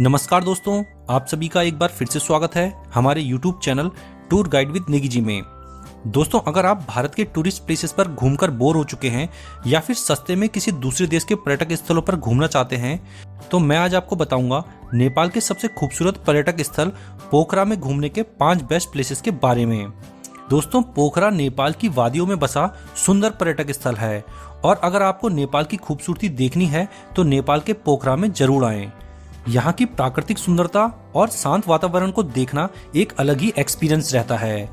नमस्कार दोस्तों, आप सभी का एक बार फिर से स्वागत है हमारे YouTube channel tour guide with Negi ji में। दोस्तों, अगर आप भारत के टूरिस्ट प्लेसेस पर घूमकर बोर हो चुके हैं या फिर सस्ते में किसी दूसरे देश के पर्यटक स्थलों पर घूमना चाहते हैं, तो मैं आज आपको बताऊंगा नेपाल के सबसे खूबसूरत पर्यटक स्थल पोखरा में घूमने के 5 बेस्ट प्लेसेस के बारे में। दोस्तों, पोखरा नेपाल की वादियों में बसा सुंदर पर्यटक स्थल है और अगर आपको नेपाल की खूबसूरती देखनी है तो नेपाल के पोखरा में जरूर आएं। यहाँ की प्राकृतिक सुंदरता और शांत वातावरण को देखना एक अलग ही एक्सपीरियंस रहता है।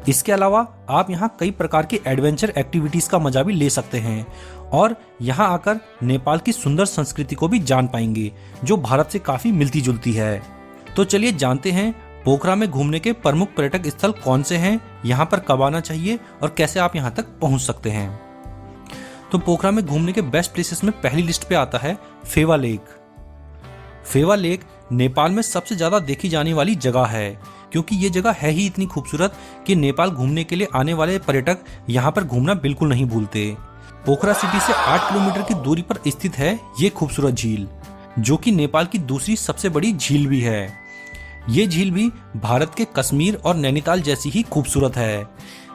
इसके अलावा आप यहाँ कई प्रकार की एडवेंचर एक्टिविटीज का मजा भी ले सकते हैं और यहाँ आकर नेपाल की सुंदर संस्कृति को भी जान पाएंगे, जो भारत से काफी मिलती जुलती है। तो चलिए जानते हैं पोखरा में घूमने के प्रमुख पर्यटक स्थल कौन से हैं, यहाँ पर कब आना चाहिए और कैसे आप यहाँ तक पहुँच सकते हैं। तो पोखरा में घूमने के बेस्ट प्लेसेस में पहली लिस्ट पे आता है फेवा लेक। फेवा लेक नेपाल में सबसे ज्यादा देखी जाने वाली जगह है, क्योंकि ये जगह है ही इतनी खूबसूरत कि नेपाल घूमने के लिए आने वाले पर्यटक यहाँ पर घूमना बिल्कुल नहीं भूलते। पोखरा सिटी से 8 किलोमीटर की दूरी पर स्थित है ये खूबसूरत झील, जो कि नेपाल की दूसरी सबसे बड़ी झील भी है। ये झील भी भारत के कश्मीर और नैनीताल जैसी ही खूबसूरत है।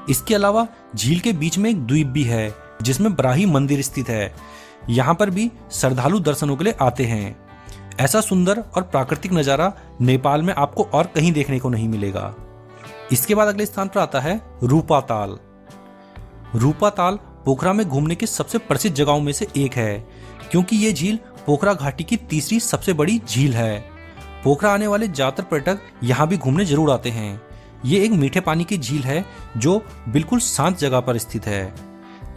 इसके अलावा झील के बीच में एक द्वीप भी है जिसमें बराही मंदिर स्थित है। यहाँ पर भी श्रद्धालु दर्शनों के लिए आते हैं। ऐसा सुंदर और प्राकृतिक नजारा नेपाल में आपको और कहीं देखने को नहीं मिलेगा। इसके बाद अगले स्थान पर आता है रूपा ताल। रूपा ताल पोखरा में घूमने की सबसे प्रसिद्ध जगहों में से एक है, क्योंकि ये झील पोखरा घाटी की तीसरी सबसे बड़ी झील है। पोखरा आने वाले ज्यादातर पर्यटक यहाँ भी घूमने जरूर आते हैं। ये एक मीठे पानी की झील है जो बिल्कुल शांत जगह पर स्थित है।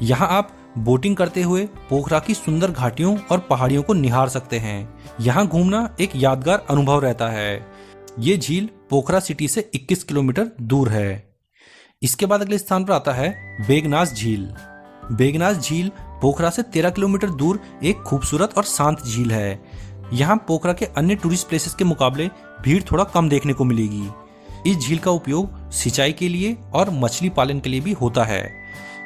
यहाँ आप बोटिंग करते हुए पोखरा की सुंदर घाटियों और पहाड़ियों को निहार सकते हैं। यहाँ घूमना एक यादगार अनुभव रहता है। ये झील पोखरा सिटी से 21 किलोमीटर दूर है। इसके बाद अगले स्थान पर आता है बेगनास झील। बेगनास झील पोखरा से 13 किलोमीटर दूर एक खूबसूरत और शांत झील है। यहाँ पोखरा के अन्य टूरिस्ट प्लेसेस के मुकाबले भीड़ थोड़ा कम देखने को मिलेगी। इस झील का उपयोग सिंचाई के लिए और मछली पालन के लिए भी होता है।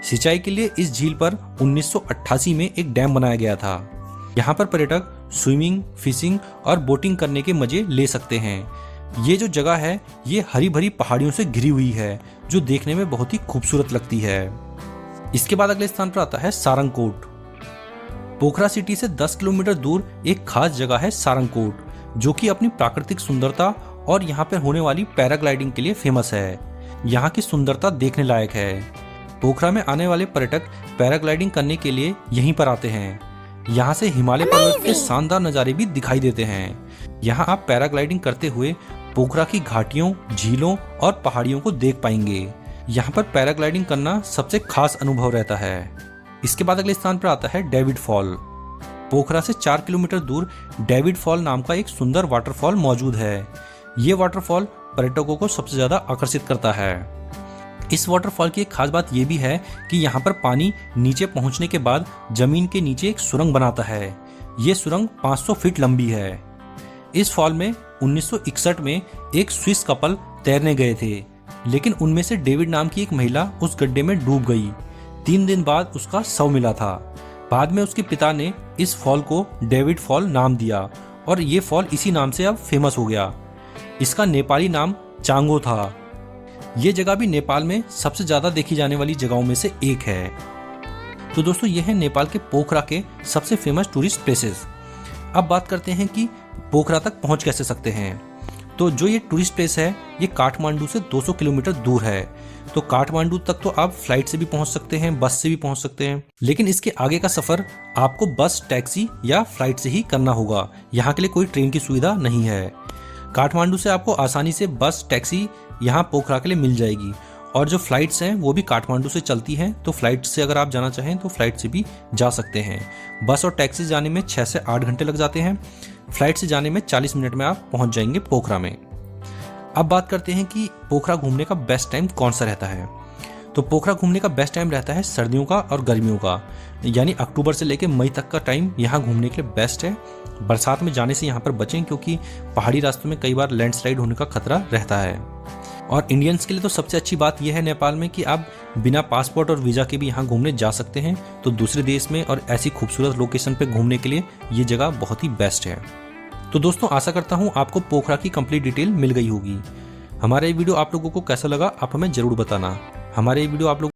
सिंचाई के लिए इस झील पर 1988 में एक डैम बनाया गया था। यहाँ पर पर्यटक स्विमिंग, फिशिंग और बोटिंग करने के मजे ले सकते हैं। ये जो जगह है ये हरी भरी पहाड़ियों से घिरी हुई है, जो देखने में बहुत ही खूबसूरत लगती है। इसके बाद अगले स्थान पर आता है सारंगकोट। पोखरा सिटी से 10 किलोमीटर दूर एक खास जगह है सारंगकोट, जो कि अपनी प्राकृतिक सुंदरता और यहाँ पर होने वाली पैराग्लाइडिंग के लिए फेमस है। यहाँ की सुंदरता देखने लायक है। पोखरा में आने वाले पर्यटक पैराग्लाइडिंग करने के लिए यहीं पर आते हैं। यहाँ से हिमालय पर्वत के शानदार नज़ारे भी दिखाई देते हैं। यहाँ आप पैराग्लाइडिंग करते हुए पोखरा की घाटियों, झीलों और पहाड़ियों को देख पाएंगे। यहाँ पर पैराग्लाइडिंग करना सबसे खास अनुभव रहता है। इसके बाद अगले स्थान पर आता है डेविड फॉल। पोखरा से 4 किलोमीटर दूर डेविड फॉल नाम का एक सुंदर वाटरफॉल मौजूद है। ये वाटरफॉल पर्यटकों को सबसे ज्यादा आकर्षित करता है। इस वाटरफॉल की एक खास बात यह भी है कि यहाँ पर पानी नीचे पहुँचने के बाद जमीन के नीचे एक सुरंग बनाता है। ये सुरंग 500 फीट लंबी है। इस फॉल में 1961 में एक स्विस कपल तैरने गए थे, लेकिन उनमें से डेविड नाम की एक महिला उस गड्ढे में डूब गई। 3 दिन बाद उसका शव मिला था। बाद में उसके पिता ने इस फॉल को डेविड फॉल नाम दिया और ये फॉल इसी नाम से अब फेमस हो गया। इसका नेपाली नाम चांगो था। ये जगह भी नेपाल में सबसे ज्यादा देखी जाने वाली जगहों में से एक है। तो दोस्तों, ये है नेपाल के पोखरा के सबसे फेमस टूरिस्ट प्लेसेस। अब बात करते हैं कि पोखरा तक पहुंच कैसे सकते हैं। तो जो ये टूरिस्ट प्लेस है ये काठमांडू से 200 किलोमीटर दूर है। तो काठमांडू तक तो आप फ्लाइट से भी पहुंच सकते हैं, बस से भी पहुंच सकते हैं, लेकिन इसके आगे का सफर आपको बस, टैक्सी या फ्लाइट से ही करना होगा। यहाँ के लिए कोई ट्रेन की सुविधा नहीं है। काठमांडू से आपको आसानी से बस, टैक्सी यहाँ पोखरा के लिए मिल जाएगी और जो फ्लाइट्स हैं वो भी काठमांडू से चलती हैं। तो फ्लाइट से अगर आप जाना चाहें तो फ्लाइट से भी जा सकते हैं। बस और टैक्सी जाने में 6 से 8 घंटे लग जाते हैं। फ्लाइट से जाने में 40 मिनट में आप पहुंच जाएंगे पोखरा में। अब बात करते हैं कि पोखरा घूमने का बेस्ट टाइम कौन सा रहता है। तो पोखरा घूमने का बेस्ट टाइम रहता है सर्दियों का और गर्मियों का, यानी अक्टूबर से लेकर मई तक का टाइम यहाँ घूमने के लिए बेस्ट है। बरसात में जाने से यहाँ पर बचें, क्योंकि पहाड़ी रास्तों में कई बार लैंडस्लाइड होने का खतरा रहता है। और इंडियंस के लिए तो सबसे अच्छी बात यह है नेपाल में कि आप बिना पासपोर्ट और वीज़ा के भी यहाँ घूमने जा सकते हैं। तो दूसरे देश में और ऐसी खूबसूरत लोकेशन पे घूमने के लिए ये जगह बहुत ही बेस्ट है। तो दोस्तों आशा करता हूँ आपको पोखरा की कंप्लीट डिटेल मिल गई होगी। हमारा ये वीडियो आप लोगों को कैसा लगा आप हमें जरूर बताना। हमारे ये वीडियो आप लोग